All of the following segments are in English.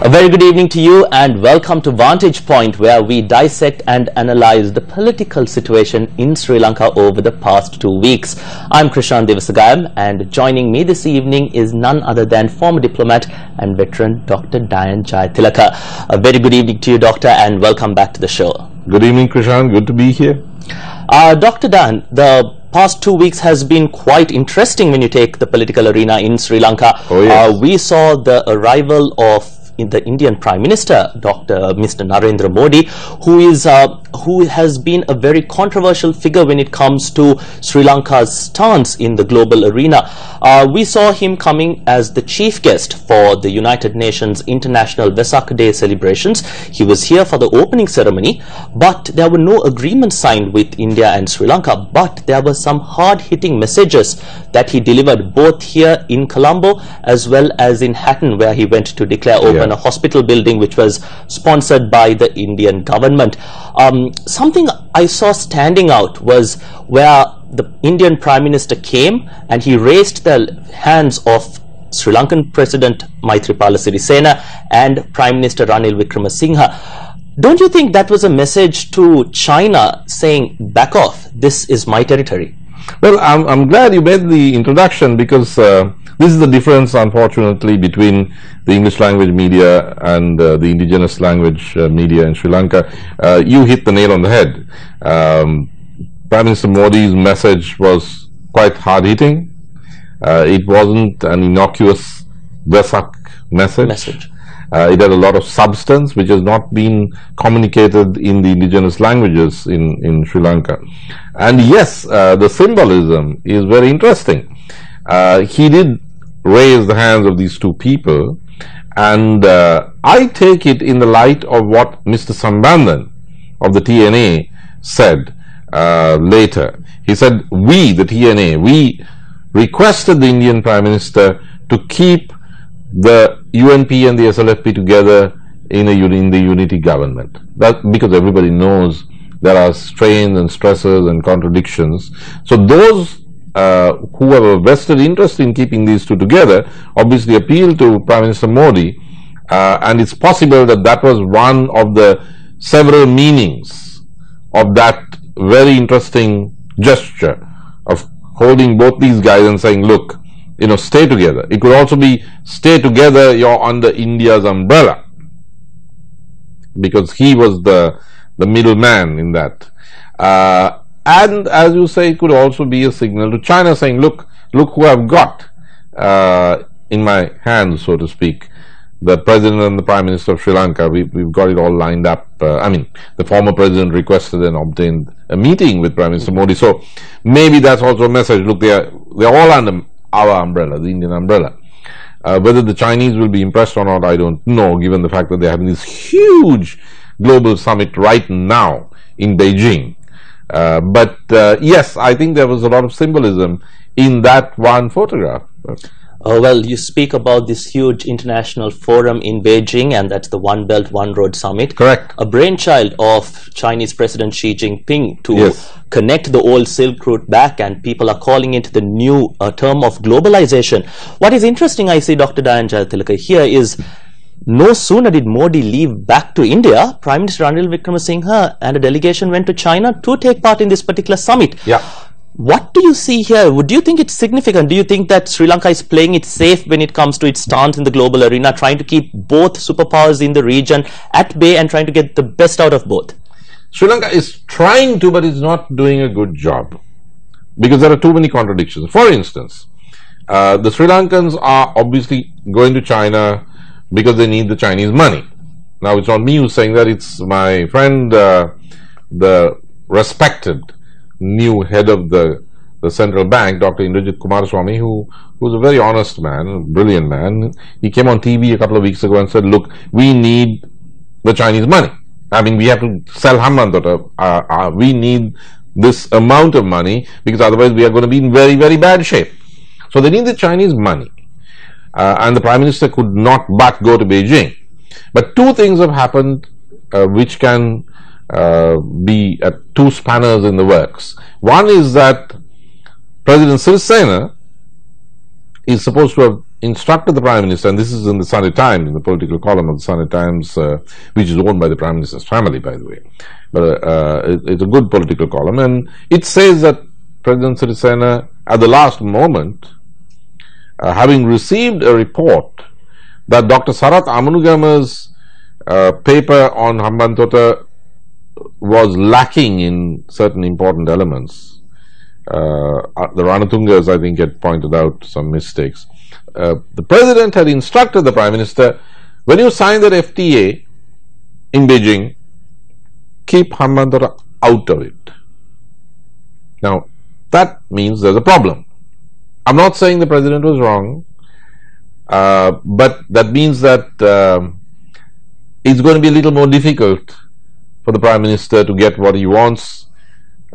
A very good evening to you and welcome to Vantage Point, where we dissect and analyze the political situation in Sri Lanka over the past 2 weeks. I'm Krishan Devasagayam, and joining me this evening is none other than former diplomat and veteran Dr. Dayan Jayatilaka. A very good evening to you, Doctor, and welcome back to the show. Good evening, Krishan. Good to be here. Dr. Dayan, the past 2 weeks has been quite interesting when you take the political arena in Sri Lanka. Oh, yes. We saw the arrival of the Indian Prime Minister, Mr. Narendra Modi, who has been a very controversial figure when it comes to Sri Lanka's stance in the global arena. We saw him coming as the chief guest for the United Nations International Vesak Day celebrations. He was here for the opening ceremony, but there were no agreements signed with India and Sri Lanka. But there were some hard-hitting messages that he delivered both here in Colombo as well as in Hatton, where he went to declare open a hospital building which was sponsored by the Indian government. Something I saw standing out was where the Indian Prime Minister came and he raised the hands of Sri Lankan President Maithripala Sirisena and Prime Minister Ranil Wickremesinghe. Don't you think that was a message to China saying, back off, this is my territory? Well, I'm glad you made the introduction, because this is the difference, unfortunately, between the English language media and the indigenous language media in Sri Lanka. You hit the nail on the head. Prime Minister Modi's message was quite hard-hitting. It wasn't an innocuous Vesak message. It had a lot of substance which has not been communicated in the indigenous languages in Sri Lanka. And yes, the symbolism is very interesting. He did raise the hands of these two people, and I take it in the light of what Mr. Sambandhan of the TNA said later. He said, we, the TNA, we requested the Indian Prime Minister to keep the UNP and the SLFP together in the unity government. That because everybody knows there are strains and stresses and contradictions. So those who have a vested interest in keeping these two together obviously appeal to Prime Minister Modi, and it's possible that that was one of the several meanings of that very interesting gesture of holding both these guys and saying, look, you know, stay together. It could also be, stay together, you're under India's umbrella, because he was the middleman in that. And as you say, it could also be a signal to China saying, look who I've got in my hands, so to speak. The President and the Prime Minister of Sri Lanka, we've got it all lined up. I mean, the former President requested and obtained a meeting with Prime Minister Modi. So maybe that's also a message. Look, they're all under our umbrella, the Indian umbrella. Whether the Chinese will be impressed or not, I don't know, given the fact that they're having this huge global summit right now in Beijing. But yes, I think there was a lot of symbolism in that one photograph. Well, you speak about this huge international forum in Beijing, and that's the One Belt, One Road Summit. Correct. A brainchild of Chinese President Xi Jinping to connect the old Silk Route back, and people are calling it the new term of globalization. What is interesting, I see, Dr. Dayan Jayatilaka, here is no sooner did Modi leave back to India, Prime Minister Ranil Wickremesinghe and a delegation went to China to take part in this particular summit. Yeah. What do you see here? Do you think it's significant? Do you think that Sri Lanka is playing it safe when it comes to its stance in the global arena, trying to keep both superpowers in the region at bay and trying to get the best out of both? Sri Lanka is trying to, but is not doing a good job, because there are too many contradictions. For instance, the Sri Lankans are obviously going to China because they need the Chinese money. Now, it's not me who's saying that, it's my friend, the respected new head of the central bank, Dr. Indrajit Kumaraswamy, who's a very honest man, a brilliant man. He came on TV a couple of weeks ago and said, look, we need the Chinese money. I mean, we have to sell Hammandota. We need this amount of money, because otherwise we are going to be in very, very bad shape. So they need the Chinese money. And the Prime Minister could not but go to Beijing. But two things have happened which can be two spanners in the works. One is that President Sirisena is supposed to have instructed the Prime Minister, and this is in the Sunday Times, in the political column of the Sunday Times, which is owned by the Prime Minister's family, by the way. But it's a good political column, and it says that President Sirisena, at the last moment, having received a report that Dr. Sarath Amanugama's paper on Hambantota was lacking in certain important elements. The Ranatungas, I think, had pointed out some mistakes. The President had instructed the Prime Minister, when you sign that FTA in Beijing, keep Hambantota out of it. Now, that means there's a problem. I'm not saying the President was wrong, but that means that it's going to be a little more difficult for the Prime Minister to get what he wants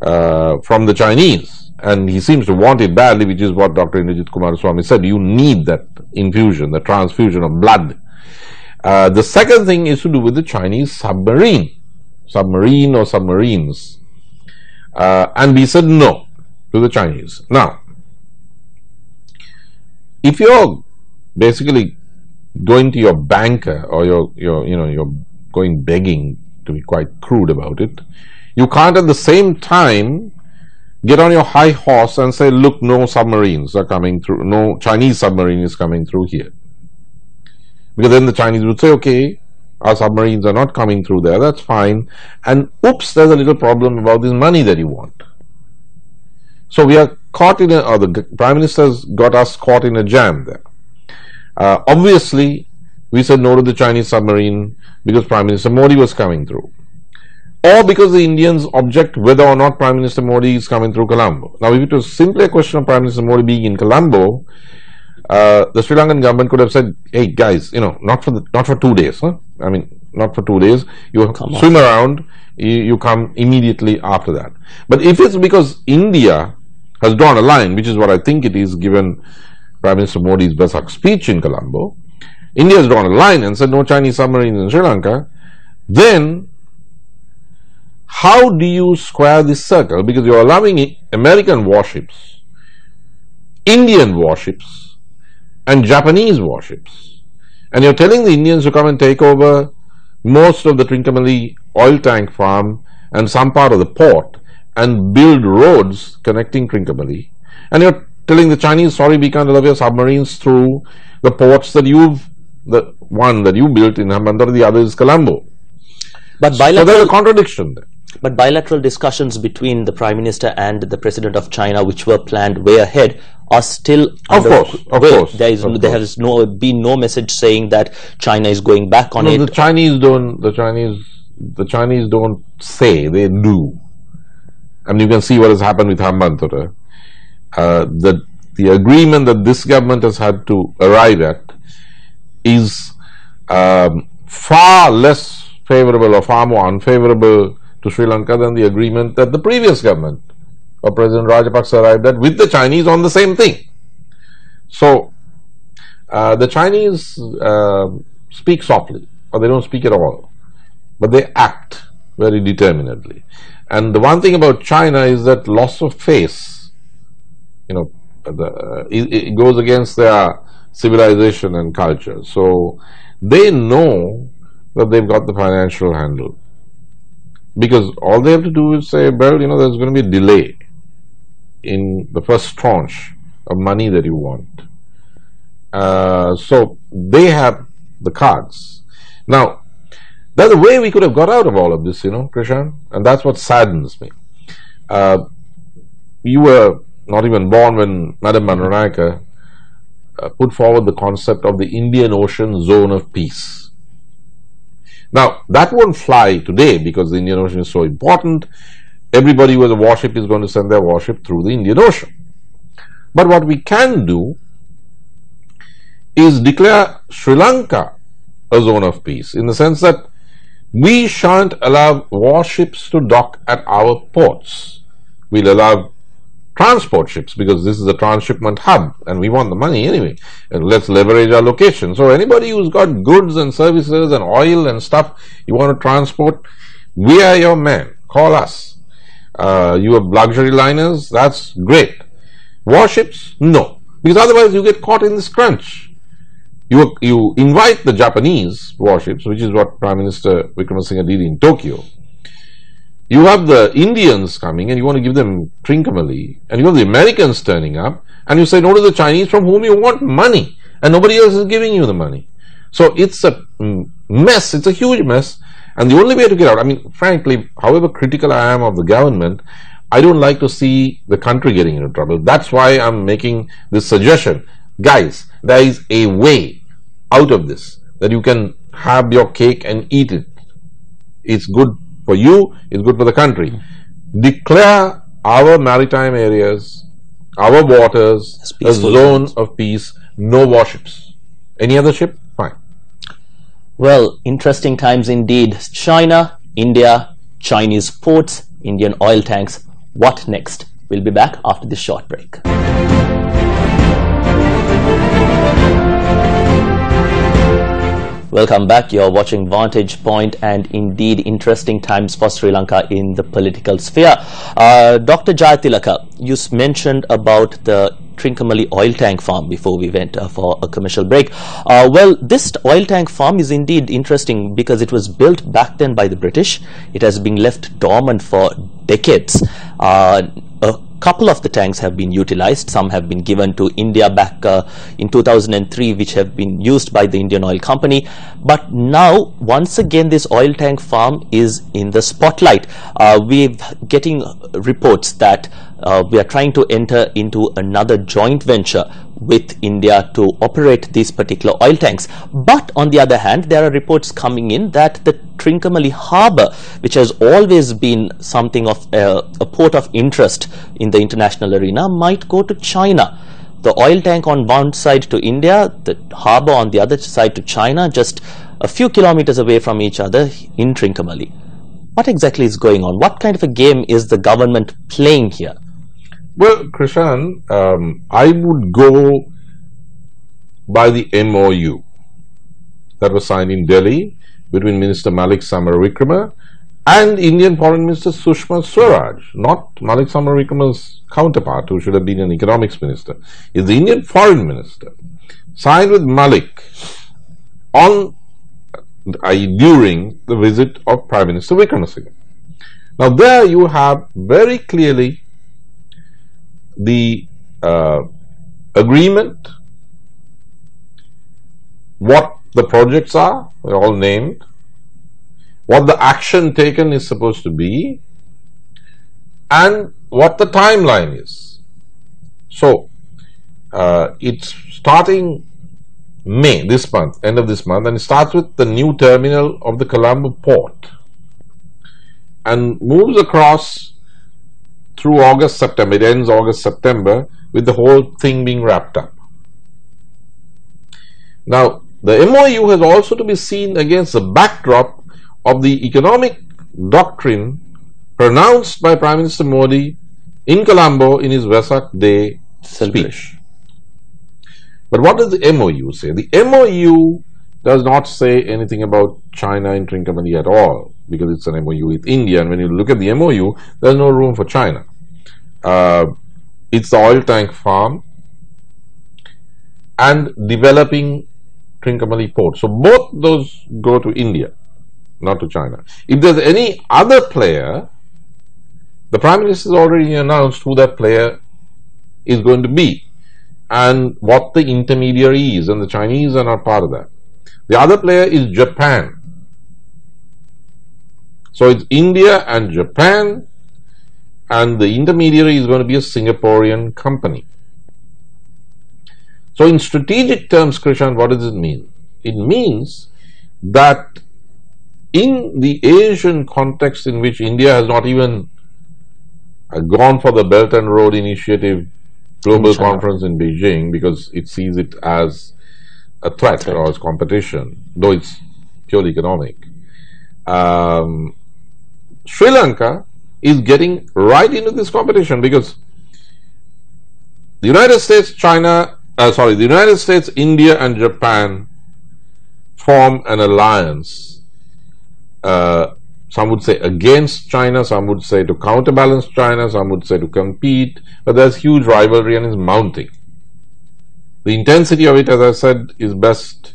from the Chinese. And he seems to want it badly, which is what Dr. Indrajit Kumaraswamy said. You need that infusion, the transfusion of blood. The second thing is to do with the Chinese submarine or submarines. And we said no to the Chinese. Now, if you're basically going to your banker, or you're going begging, to be quite crude about it, you can't at the same time get on your high horse and say, look, no submarines are coming through, no Chinese submarine is coming through here. Because then the Chinese would say, okay, our submarines are not coming through there, that's fine, and oops, there's a little problem about this money that you want. So we are caught in or the Prime Minister's got us caught in a jam there. Obviously, we said no to the Chinese submarine because Prime Minister Modi was coming through, or because the Indians object whether or not Prime Minister Modi is coming through Colombo. Now, if it was simply a question of Prime Minister Modi being in Colombo, the Sri Lankan government could have said, hey guys, not for 2 days, huh? I mean, not for 2 days, you swim around, you come immediately after that. But if it's because India has drawn a line, which is what I think it is, given Prime Minister Modi's Vesak speech in Colombo, India has drawn a line and said no Chinese submarines in Sri Lanka, then how do you square this circle? Because you're allowing American warships, Indian warships, and Japanese warships, and you're telling the Indians to come and take over most of the Trincomalee oil tank farm and some part of the port and build roads connecting Trincomalee, and you're telling the Chinese, sorry, we can't allow your submarines through the ports that the one that you built in Hambantota, the other is Colombo. But so there's a contradiction there. But bilateral discussions between the Prime Minister and the President of China, which were planned way ahead, are still of course. There has been no message saying that China is going back on it. The Chinese don't say, they do. I mean, you can see what has happened with Hambantota. The agreement that this government has had to arrive at is far less favorable or far more unfavorable to Sri Lanka than the agreement that the previous government of President Rajapaksa arrived at with the Chinese on the same thing. So the Chinese speak softly, or they don't speak at all, but they act very determinedly. And the one thing about China is that loss of face, it goes against their civilization and culture. So they know that they've got the financial handle, because all they have to do is say, well, there's going to be a delay in the first tranche of money that you want. So they have the cards. Now, there's a way we could have got out of all of this, Krishan, and that's what saddens me. You were not even born when Madam Bandaranaike put forward the concept of the Indian Ocean Zone of Peace. Now, that won't fly today because the Indian Ocean is so important. Everybody with a warship is going to send their warship through the Indian Ocean. But what we can do is declare Sri Lanka a zone of peace, in the sense that we shan't allow warships to dock at our ports. We'll allow transport ships, because this is a transshipment hub and we want the money anyway, and let's leverage our location. So anybody who's got goods and services and oil and stuff you want to transport, we are your man, call us. You have luxury liners, that's great. Warships, no, because otherwise you get caught in this crunch. You invite the Japanese warships, which is what Prime Minister Wickremesinghe did in Tokyo. You have the Indians coming and you want to give them Trincomalee, and you have the Americans turning up, and you say no to the Chinese from whom you want money, and nobody else is giving you the money. So it's a mess, it's a huge mess, and the only way to get out, I mean, frankly, however critical I am of the government, I don't like to see the country getting into trouble. That's why I'm making this suggestion. Guys, there is a way out of this, that you can have your cake and eat it. It's good for you, it's good for the country. Declare our maritime areas, our waters, a zone of peace, no warships. Any other ship? Fine. Well, interesting times indeed. China, India, Chinese ports, Indian oil tanks. What next? We'll be back after this short break. Welcome back. You're watching Vantage Point, and indeed interesting times for Sri Lanka in the political sphere. Dr. Jayatilaka, you mentioned about the Trincomalee oil tank farm before we went for a commercial break. Well, this oil tank farm is indeed interesting because it was built back then by the British. It has been left dormant for decades. A couple of the tanks have been utilized. Some have been given to India back in 2003, which have been used by the Indian Oil Company. But now, once again, this oil tank farm is in the spotlight. We're getting reports that we are trying to enter into another joint venture with India to operate these particular oil tanks. But on the other hand, there are reports coming in that the Trincomalee harbour, which has always been something of a port of interest in the international arena, might go to China. The oil tank on one side to India, the harbour on the other side to China, just a few kilometers away from each other in Trincomalee. What exactly is going on? What kind of a game is the government playing here? Well, Krishan, I would go by the MOU that was signed in Delhi between Minister Malik Samaravikrama and Indian Foreign Minister Sushma Swaraj, not Malik Samaravikrama's counterpart, who should have been an economics minister. Is the Indian Foreign Minister signed with Malik on during the visit of Prime Minister Wickremesinghe. Now there you have very clearly the agreement, what the projects are, they're all named, what the action taken is supposed to be, and what the timeline is. So it's starting May, this month, end of this month, and it starts with the new terminal of the Colombo port and moves across through August, September. It ends August, September, with the whole thing being wrapped up. Now, the MOU has also to be seen against the backdrop of the economic doctrine pronounced by Prime Minister Modi in Colombo in his Vesak Day speech. But what does the MOU say? The MOU does not say anything about China in Trincomalee at all, because it's an MOU with India, and when you look at the MOU, there's no room for China. It's the oil tank farm and developing Trincomalee port. So both those go to India, not to China. If there's any other player, the Prime Minister has already announced who that player is going to be and what the intermediary is, and the Chinese are not part of that. The other player is Japan. So it's India and Japan, and the intermediary is going to be a Singaporean company. So in strategic terms, Krishan, what does it mean? It means that in the Asian context in which India has not even gone for the Belt and Road Initiative global conference in Beijing because it sees it as a threat or as competition, though it's purely economic. Sri Lanka is getting right into this competition because the United States, the United States, India and Japan form an alliance, some would say against China, some would say to counterbalance China, some would say to compete, but there's huge rivalry and is mounting. The intensity of it, as I said, is best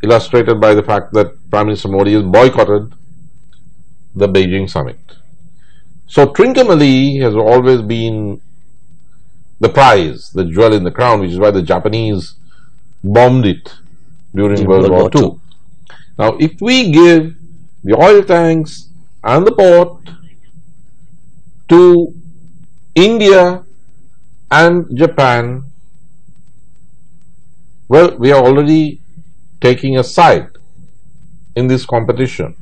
illustrated by the fact that Prime Minister Modi has boycotted the Beijing summit. So Trincomalee has always been the prize, the jewel in the crown, which is why the Japanese bombed it during World War II. Now, if we give the oil tanks and the port to India and Japan, well, we are already taking a side in this competition,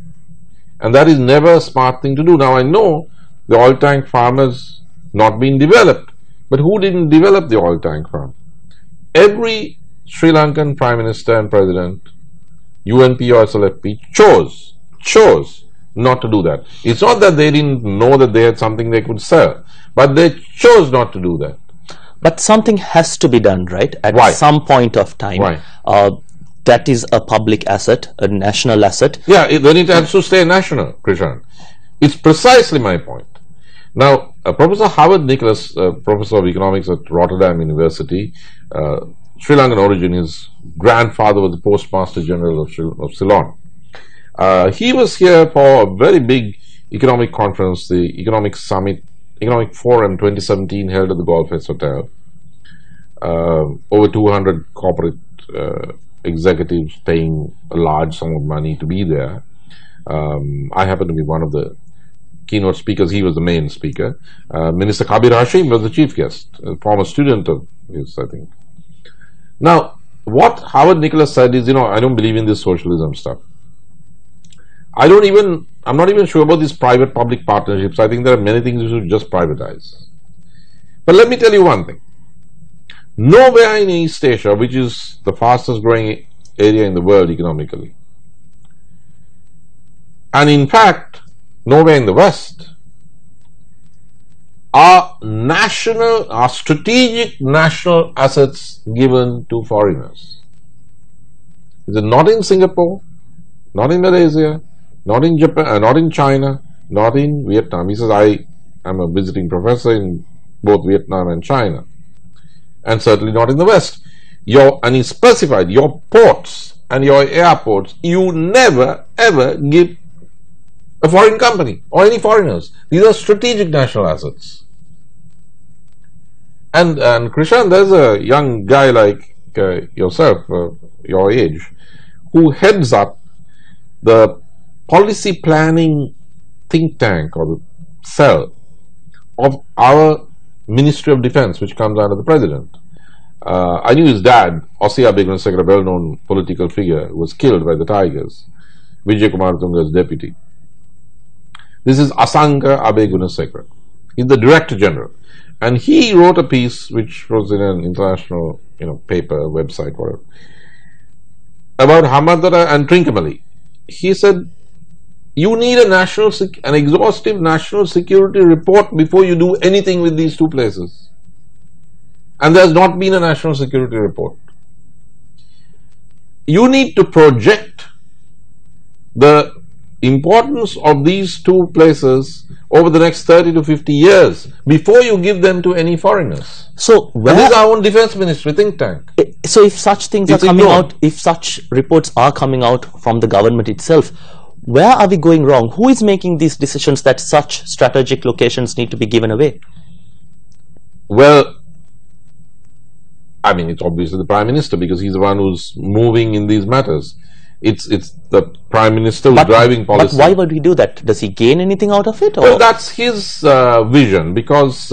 and that is never a smart thing to do. Now, I know the oil tank farm has not been developed, but who didn't develop the oil tank farm? Every Sri Lankan Prime Minister and President, UNP or SLFP, chose not to do that. It's not that they didn't know that they had something they could sell, but they chose not to do that. But something has to be done, right? At some point of time. Why? That is a public asset, a national asset. Yeah, then it has to stay national, Krishan. It's precisely my point. Now, Professor Howard Nicholas, Professor of Economics at Rotterdam University, Sri Lankan origin, his grandfather was the Postmaster General of Ceylon. He was here for a very big economic conference, the Economic Summit, Economic Forum 2017, held at the Golf West Hotel. Over 200 corporate executives paying a large sum of money to be there. I happen to be one of the keynote speakers. He was the main speaker. Minister Kabir Hashim was the chief guest, a former student of his, I think. Now, what Howard Nicholas said is, I don't believe in this socialism stuff. I'm not even sure about these private-public partnerships. I think there are many things you should just privatize. But let me tell you one thing. Nowhere in East Asia, which is the fastest growing area in the world economically, and in fact, nowhere in the West, are strategic national assets given to foreigners. Is it not in Singapore, not in Malaysia, not in Japan, not in China, not in Vietnam? He says, I am a visiting professor in both Vietnam and China, and certainly not in the West. And he specified, your ports and your airports, you never ever give a foreign company or any foreigners. These are strategic national assets. And Krishan, there's a young guy like yourself, your age, who heads up the policy planning think tank or the cell of our Ministry of Defense, which comes under the President. I knew his dad, Osia Begunasekara, a well-known political figure, was killed by the Tigers, Vijay Kumar Tunga's deputy. This is Asanka Abe Gunasekara. He's the Director General. And he wrote a piece, which was in an international paper, website, whatever, about Hamadara and Trincomalee. He said, you need an exhaustive national security report before you do anything with these two places. And there has not been a national security report. You need to project the importance of these two places over the next 30 to 50 years before you give them to any foreigners. So this is our own defense ministry think tank. So if such things are coming out, if such reports are coming out from the government itself, where are we going wrong? Who is making these decisions that such strategic locations need to be given away? Well, I mean, it's obviously the Prime Minister, because he's the one who's moving in these matters. It's the Prime Minister who's driving policy. But why would he do that? Does he gain anything out of it? Or? Well, that's his vision, because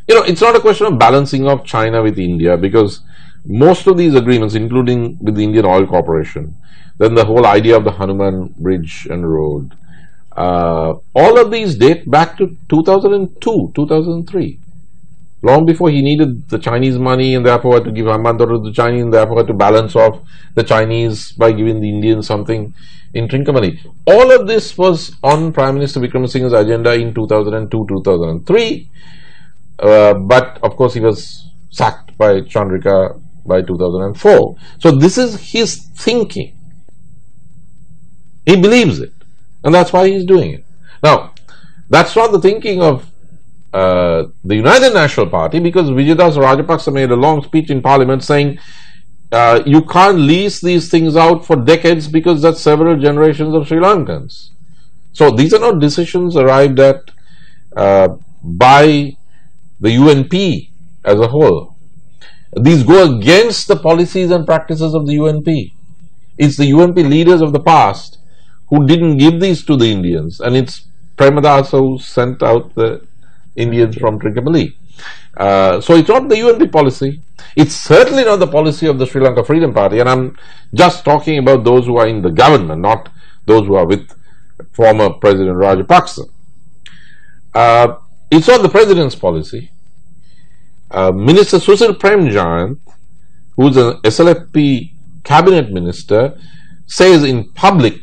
it's not a question of balancing of China with India, because most of these agreements, including with the Indian Oil Corporation, then the whole idea of the Hanuman Bridge and Road, all of these date back to 2002, 2003. Long before he needed the Chinese money and therefore had to give Hambantota to the Chinese and therefore had to balance off the Chinese by giving the Indians something in Trincomalee. All of this was on Prime Minister Wickramasinghe's agenda in 2002, 2003. But of course he was sacked by Chandrika by 2004. So this is his thinking. He believes it. And that's why he's doing it. Now, that's not the thinking of the United National Party, because Vijayadas Rajapaksa made a long speech in Parliament saying you can't lease these things out for decades because that's several generations of Sri Lankans. So these are not decisions arrived at by the UNP as a whole. These go against the policies and practices of the UNP. It's the UNP leaders of the past who didn't give these to the Indians, and it's Premadasa who sent out the Indians from Trincomalee. So it's not the UNP policy. It's certainly not the policy of the Sri Lanka Freedom Party, and I'm just talking about those who are in the government, not those who are with former President Rajapaksa. It's not the President's policy. Minister Susil Premjayant, who is an SLFP cabinet minister, says in public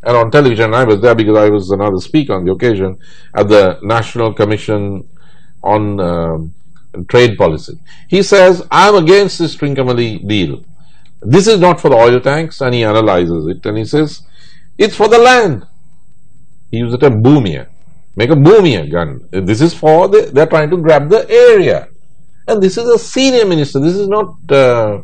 and on television, I was there because I was another speaker on the occasion at the National Commission on Trade Policy. He says, I'm against this Trincomalee deal. This is not for the oil tanks, and he analyzes it and he says, it's for the land. He used the term boomia. Make a boomia gun. This is for they're trying to grab the area. And this is a senior minister. This is not, this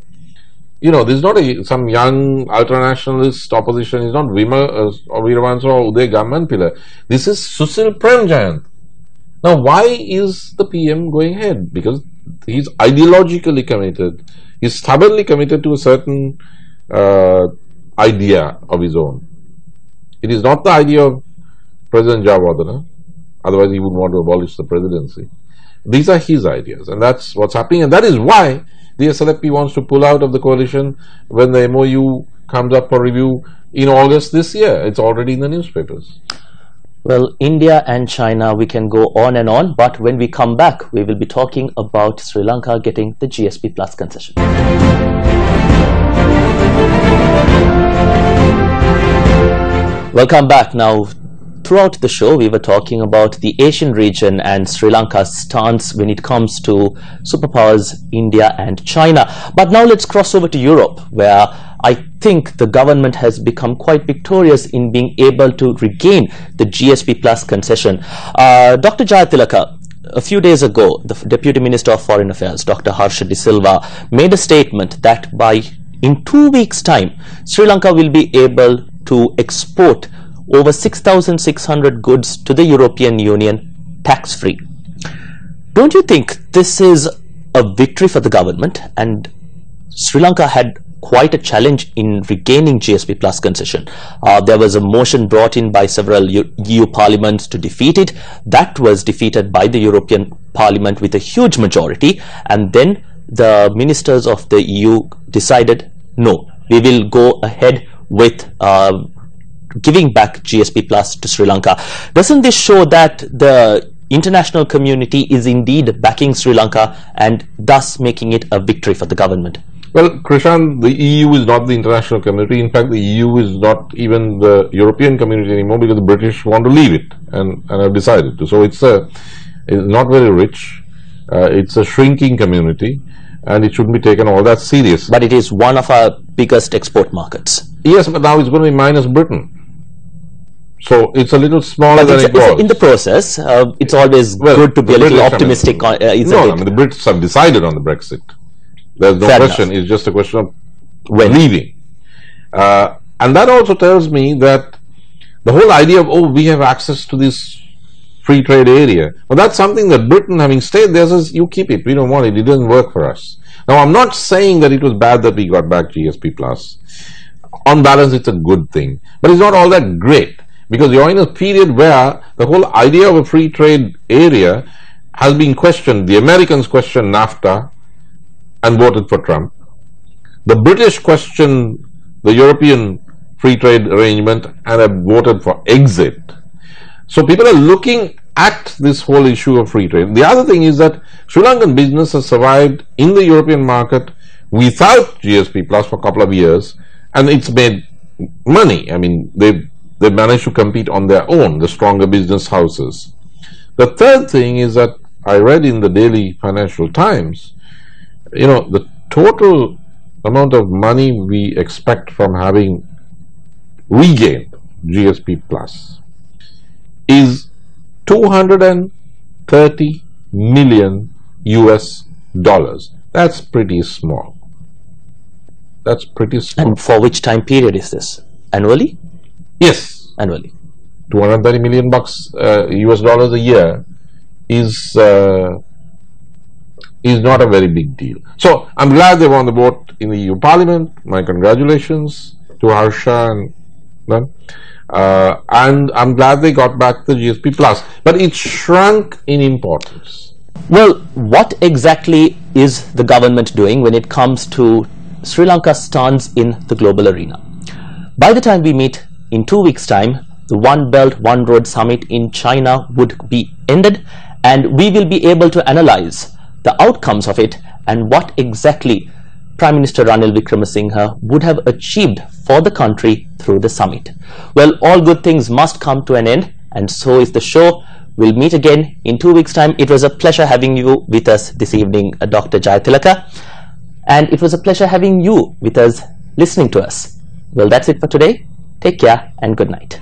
is not some young ultranationalist opposition. It's not Veeravansa or Uday Gammanpilla. This is Susil Premjayant. Now, why is the PM going ahead? Because he's ideologically committed. He's stubbornly committed to a certain idea of his own. It is not the idea of President Jayawardena. Otherwise, he would want to abolish the presidency. These are his ideas, and that's what's happening, and that is why the SLFP wants to pull out of the coalition when the MOU comes up for review in August this year. It's already in the newspapers. Well, India and China, we can go on and on, but when we come back, we will be talking about Sri Lanka getting the GSP Plus concession. Welcome back. Now, throughout the show, we were talking about the Asian region and Sri Lanka's stance when it comes to superpowers India and China. But now let's cross over to Europe, where I think the government has become quite victorious in being able to regain the GSP Plus concession. Dr. Jayatilaka, a few days ago, the Deputy Minister of Foreign Affairs, Dr. Harsha De Silva, made a statement that in 2 weeks' time, Sri Lanka will be able to export over 6,600 goods to the European Union tax-free. Don't you think this is a victory for the government? And Sri Lanka had quite a challenge in regaining GSP Plus concession. There was a motion brought in by several EU parliaments to defeat it. That was defeated by the European Parliament with a huge majority, and then the ministers of the EU decided, no, we will go ahead with giving back GSP Plus to Sri Lanka. Doesn't this show that the international community is indeed backing Sri Lanka and thus making it a victory for the government? Well, Krishan, the EU is not the international community. In fact, the EU is not even the European community anymore because the British want to leave it and have decided to. So it's not very rich. It's a shrinking community, and it shouldn't be taken all that serious. But it is one of our biggest export markets. Yes, but now it's going to be minus Britain. So it's a little smaller than it was. In the process, it's always good to be a little optimistic. The Brits have decided on the Brexit. There's no question. It's just a question of leaving. And that also tells me that the whole idea of, we have access to this free trade area. Well, that's something that Britain, having stayed there, says, you keep it. We don't want it. It doesn't work for us. Now, I'm not saying that it was bad that we got back GSP Plus. On balance, it's a good thing. But it's not all that great. Because you're in a period where the whole idea of a free trade area has been questioned. The Americans questioned NAFTA and voted for Trump. The British questioned the European free trade arrangement and have voted for exit. So people are looking at this whole issue of free trade. The other thing is that Sri Lankan business has survived in the European market without GSP Plus for a couple of years, and it's made money. I mean, they've managed to compete on their own, the stronger business houses. The third thing is that I read in the Daily Financial Times, the total amount of money we expect from having regained GSP Plus is $230 30 million US dollars. That's pretty small. That's pretty small. And for which time period is this? Annually? Yes. Annually. 230 million bucks US dollars a year is not a very big deal. So I'm glad they won the vote in the EU Parliament. My congratulations to Harsha and them. And I'm glad they got back the GSP Plus, but it shrunk in importance. Well, what exactly is the government doing when it comes to Sri Lanka's stance in the global arena? By the time we meet in 2 weeks' time, the One Belt, One Road Summit in China would be ended, and we will be able to analyze the outcomes of it and what exactly Prime Minister Ranil Wickremesinghe would have achieved for the country through the summit. Well, all good things must come to an end, and so is the show. We'll meet again in 2 weeks' time. It was a pleasure having you with us this evening, Dr. Jayatilaka, and it was a pleasure having you with us listening to us. Well, that's it for today. Take care and good night.